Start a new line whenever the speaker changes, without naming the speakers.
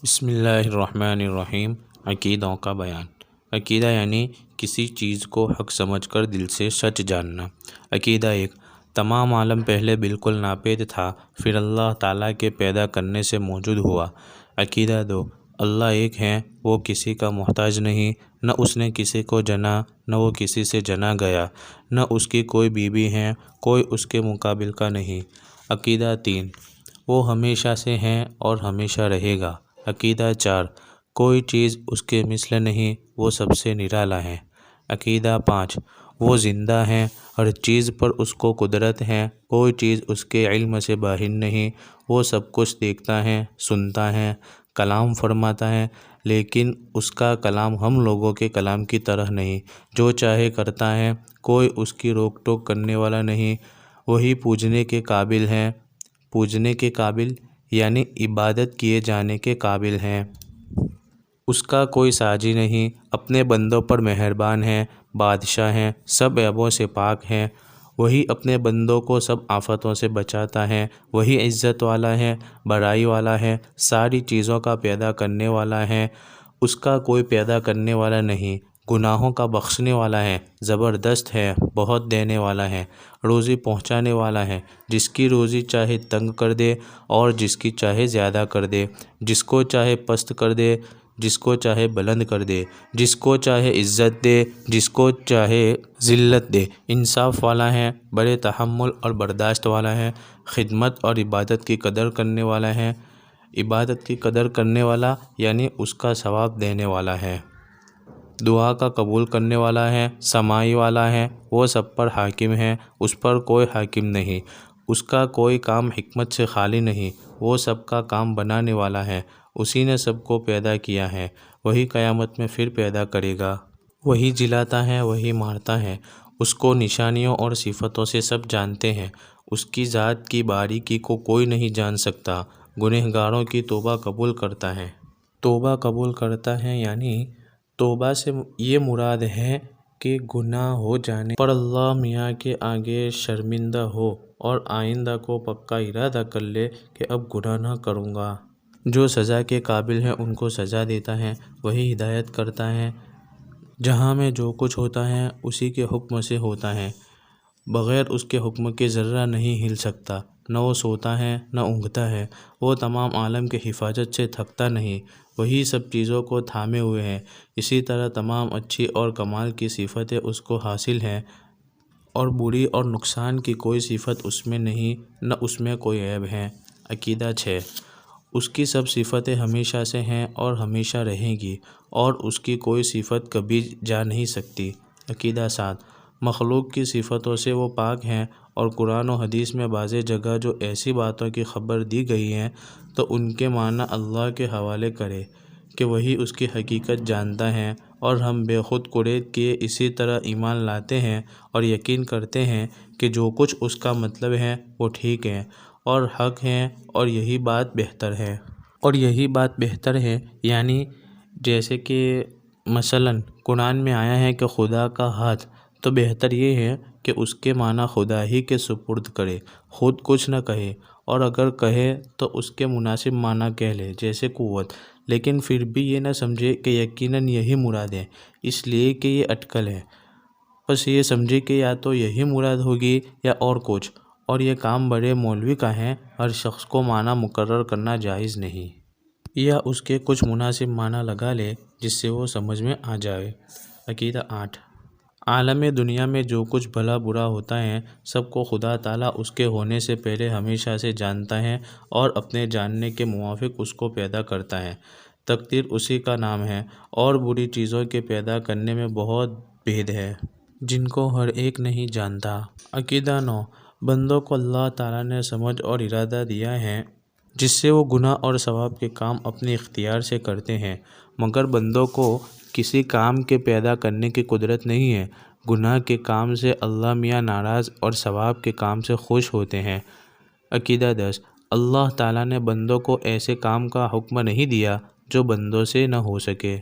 بسم اللہ الرحمن الرحیم۔ عقیدوں کا بیان۔ عقیدہ یعنی کسی چیز کو حق سمجھ کر دل سے سچ جاننا۔ عقیدہ ایک، تمام عالم پہلے بالکل ناپید تھا، پھر اللہ تعالیٰ کے پیدا کرنے سے موجود ہوا۔ عقیدہ دو، اللہ ایک ہے، وہ کسی کا محتاج نہیں، نہ اس نے کسی کو جنا، نہ وہ کسی سے جنا گیا، نہ اس کی کوئی بیوی ہے، کوئی اس کے مقابل کا نہیں۔ عقیدہ تین، وہ ہمیشہ سے ہے اور ہمیشہ رہے گا۔ عقیدہ چار، کوئی چیز اس کے مثل نہیں، وہ سب سے نرالا ہے۔ عقیدہ پانچ، وہ زندہ ہے، ہر چیز پر اس کو قدرت ہے، کوئی چیز اس کے علم سے باہر نہیں، وہ سب کچھ دیکھتا ہے، سنتا ہے، کلام فرماتا ہے، لیکن اس کا کلام ہم لوگوں کے کلام کی طرح نہیں، جو چاہے کرتا ہے، کوئی اس کی روک ٹوک کرنے والا نہیں، وہی پوجنے کے قابل ہے۔ پوجنے کے قابل یعنی عبادت کیے جانے کے قابل ہیں۔ اس کا کوئی ساجی نہیں، اپنے بندوں پر مہربان ہے، بادشاہ ہیں، سب عیبوں سے پاک ہے، وہی اپنے بندوں کو سب آفتوں سے بچاتا ہے، وہی عزت والا ہے، بڑائی والا ہے، ساری چیزوں کا پیدا کرنے والا ہے، اس کا کوئی پیدا کرنے والا نہیں، گناہوں کا بخشنے والا ہے، زبردست ہے، بہت دینے والا ہے، روزی پہنچانے والا ہے، جس کی روزی چاہے تنگ کر دے اور جس کی چاہے زیادہ کر دے، جس کو چاہے پست کر دے، جس کو چاہے بلند کر دے، جس کو چاہے عزت دے، جس کو چاہے ذلت دے، انصاف والا ہے، بڑے تحمل اور برداشت والا ہے، خدمت اور عبادت کی قدر کرنے والا ہے۔ عبادت کی قدر کرنے والا یعنی اس کا ثواب دینے والا ہے، دعا کا قبول کرنے والا ہے، سماعی والا ہے، وہ سب پر حاکم ہے، اس پر کوئی حاکم نہیں، اس کا کوئی کام حکمت سے خالی نہیں، وہ سب کا کام بنانے والا ہے، اسی نے سب کو پیدا کیا ہے، وہی قیامت میں پھر پیدا کرے گا، وہی جلاتا ہے، وہی مارتا ہے، اس کو نشانیوں اور صفتوں سے سب جانتے ہیں، اس کی ذات کی باریکی کو کوئی نہیں جان سکتا، گنہگاروں کی توبہ قبول کرتا ہے۔ توبہ قبول کرتا ہے یعنی توبہ سے یہ مراد ہے کہ گناہ ہو جانے پر اللہ میاں کے آگے شرمندہ ہو اور آئندہ کو پکا ارادہ کر لے کہ اب گناہ نہ کروں گا۔ جو سزا کے قابل ہیں ان کو سزا دیتا ہے، وہی ہدایت کرتا ہے، جہاں میں جو کچھ ہوتا ہے اسی کے حکم سے ہوتا ہے، بغیر اس کے حکم کے ذرہ نہیں ہل سکتا، نہ وہ سوتا ہے نہ اونگتا ہے، وہ تمام عالم کے حفاظت سے تھکتا نہیں، وہی سب چیزوں کو تھامے ہوئے ہے، اسی طرح تمام اچھی اور کمال کی صفتیں اس کو حاصل ہیں اور بری اور نقصان کی کوئی صفت اس میں نہیں، نہ اس میں کوئی عیب ہے۔ عقیدہ چھ، اس کی سب صفتیں ہمیشہ سے ہیں اور ہمیشہ رہیں گی اور اس کی کوئی صفت کبھی جا نہیں سکتی۔ عقیدہ سات، مخلوق کی صفتوں سے وہ پاک ہیں اور قرآن و حدیث میں بعض جگہ جو ایسی باتوں کی خبر دی گئی ہیں تو ان کے معنی اللہ کے حوالے کرے کہ وہی اس کی حقیقت جانتا ہے، اور ہم بے خود قرید کیے اسی طرح ایمان لاتے ہیں اور یقین کرتے ہیں کہ جو کچھ اس کا مطلب ہے وہ ٹھیک ہے اور حق ہے اور یہی بات بہتر ہے یعنی جیسے کہ مثلاً قرآن میں آیا ہے کہ خدا کا ہاتھ، تو بہتر یہ ہے کہ اس کے معنی خدا ہی کے سپرد کرے، خود کچھ نہ کہے، اور اگر کہے تو اس کے مناسب معنی کہہ لے جیسے قوت، لیکن پھر بھی یہ نہ سمجھے کہ یقیناً یہی مراد ہے، اس لیے کہ یہ اٹکل ہے، بس یہ سمجھے کہ یا تو یہی مراد ہوگی یا اور کچھ، اور یہ کام بڑے مولوی کا ہے، ہر شخص کو معنی مقرر کرنا جائز نہیں، یا اس کے کچھ مناسب معنی لگا لے جس سے وہ سمجھ میں آ جائے۔ عقیدہ آٹھ، عالم دنیا میں جو کچھ بھلا برا ہوتا ہے سب کو خدا تعالیٰ اس کے ہونے سے پہلے ہمیشہ سے جانتا ہے اور اپنے جاننے کے موافق اس کو پیدا کرتا ہے، تقدیر اسی کا نام ہے، اور بری چیزوں کے پیدا کرنے میں بہت بھید ہے جن کو ہر ایک نہیں جانتا۔ عقیدہ نو، بندوں کو اللہ تعالیٰ نے سمجھ اور ارادہ دیا ہے جس سے وہ گناہ اور ثواب کے کام اپنے اختیار سے کرتے ہیں، مگر بندوں کو کسی کام کے پیدا کرنے کی قدرت نہیں ہے، گناہ کے کام سے اللہ میاں ناراض اور ثواب کے کام سے خوش ہوتے ہیں۔ عقیدہ 10، اللہ تعالیٰ نے بندوں کو ایسے کام کا حکم نہیں دیا جو بندوں سے نہ ہو سکے۔